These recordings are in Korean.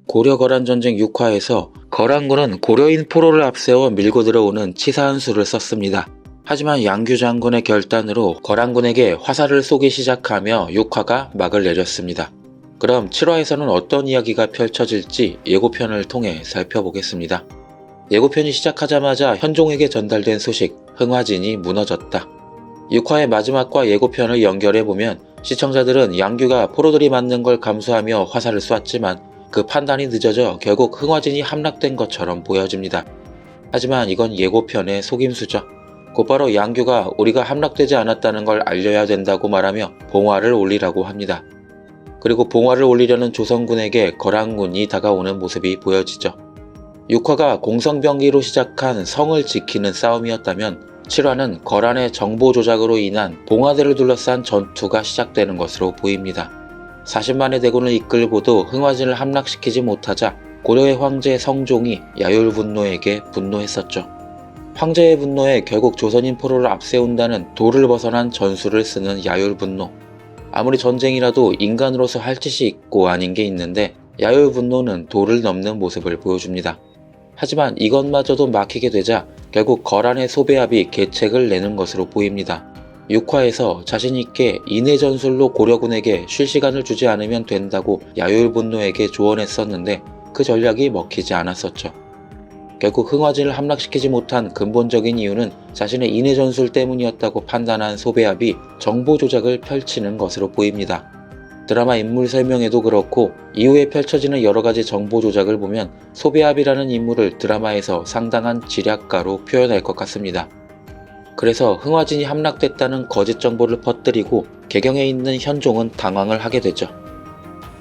고려-거란전쟁 6화에서 거란군은 고려인 포로를 앞세워 밀고 들어오는 치사한 수를 썼습니다. 하지만 양규 장군의 결단으로 거란군에게 화살을 쏘기 시작하며 6화가 막을 내렸습니다. 그럼 7화에서는 어떤 이야기가 펼쳐질지 예고편을 통해 살펴보겠습니다. 예고편이 시작하자마자 현종에게 전달된 소식, 흥화진이 무너졌다. 6화의 마지막과 예고편을 연결해보면 시청자들은 양규가 포로들이 맞는 걸 감수하며 화살을 쐈지만 그 판단이 늦어져 결국 흥화진이 함락된 것처럼 보여집니다. 하지만 이건 예고편의 속임수죠. 곧바로 양규가 우리가 함락되지 않았다는 걸 알려야 된다고 말하며 봉화를 올리라고 합니다. 그리고 봉화를 올리려는 조선군에게 거란군이 다가오는 모습이 보여지죠. 6화가 공성병기로 시작한 성을 지키는 싸움이었다면 7화는 거란의 정보 조작으로 인한 봉화대를 둘러싼 전투가 시작되는 것으로 보입니다. 40만의 대군을 이끌고도 흥화진을 함락시키지 못하자 고려의 황제 성종이 야율분노에게 분노했었죠. 황제의 분노에 결국 조선인 포로를 앞세운다는 도를 벗어난 전술을 쓰는 야율분노. 아무리 전쟁이라도 인간으로서 할 짓이 있고 아닌 게 있는데 야율분노는 도를 넘는 모습을 보여줍니다. 하지만 이것마저도 막히게 되자 결국 거란의 소배합이 계책을 내는 것으로 보입니다. 6화에서 자신있게 인해 전술로 고려군에게 쉴 시간을 주지 않으면 된다고 야율분노에게 조언했었는데 그 전략이 먹히지 않았었죠. 결국 흥화진을 함락시키지 못한 근본적인 이유는 자신의 인해 전술 때문이었다고 판단한 소배합이 정보 조작을 펼치는 것으로 보입니다. 드라마 인물 설명에도 그렇고 이후에 펼쳐지는 여러가지 정보 조작을 보면 소배합이라는 인물을 드라마에서 상당한 지략가로 표현할 것 같습니다. 그래서 흥화진이 함락됐다는 거짓 정보를 퍼뜨리고 개경에 있는 현종은 당황을 하게 되죠.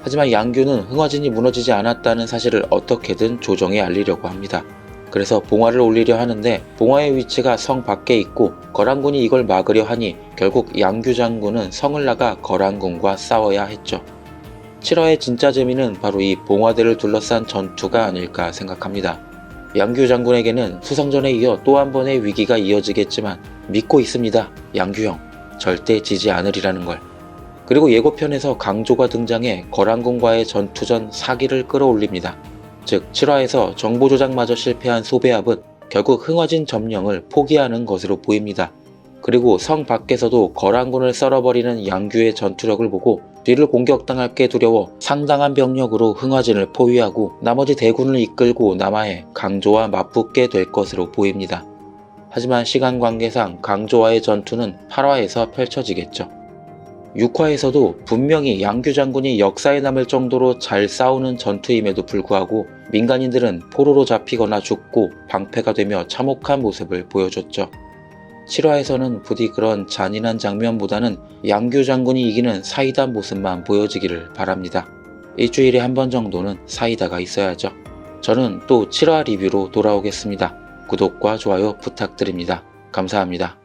하지만 양규는 흥화진이 무너지지 않았다는 사실을 어떻게든 조정에 알리려고 합니다. 그래서 봉화를 올리려 하는데 봉화의 위치가 성 밖에 있고 거란군이 이걸 막으려 하니 결국 양규 장군은 성을 나가 거란군과 싸워야 했죠. 7화의 진짜 재미는 바로 이 봉화대를 둘러싼 전투가 아닐까 생각합니다. 양규 장군에게는 수성전에 이어 또 한 번의 위기가 이어지겠지만 믿고 있습니다. 양규 형, 절대 지지 않으리라는 걸. 그리고 예고편에서 강조가 등장해 거란군과의 전투 전 사기를 끌어올립니다. 즉 7화에서 정보 조작마저 실패한 소배합은 결국 흥화진 점령을 포기하는 것으로 보입니다. 그리고 성 밖에서도 거란군을 썰어버리는 양규의 전투력을 보고 뒤를 공격당할 게 두려워 상당한 병력으로 흥화진을 포위하고 나머지 대군을 이끌고 남하해 강조와 맞붙게 될 것으로 보입니다. 하지만 시간 관계상 강조와의 전투는 8화에서 펼쳐지겠죠. 6화에서도 분명히 양규 장군이 역사에 남을 정도로 잘 싸우는 전투임에도 불구하고 민간인들은 포로로 잡히거나 죽고 방패가 되며 참혹한 모습을 보여줬죠. 7화에서는 부디 그런 잔인한 장면보다는 양규 장군이 이기는 사이다 모습만 보여지기를 바랍니다. 일주일에 한 번 정도는 사이다가 있어야죠. 저는 또 7화 리뷰로 돌아오겠습니다. 구독과 좋아요 부탁드립니다. 감사합니다.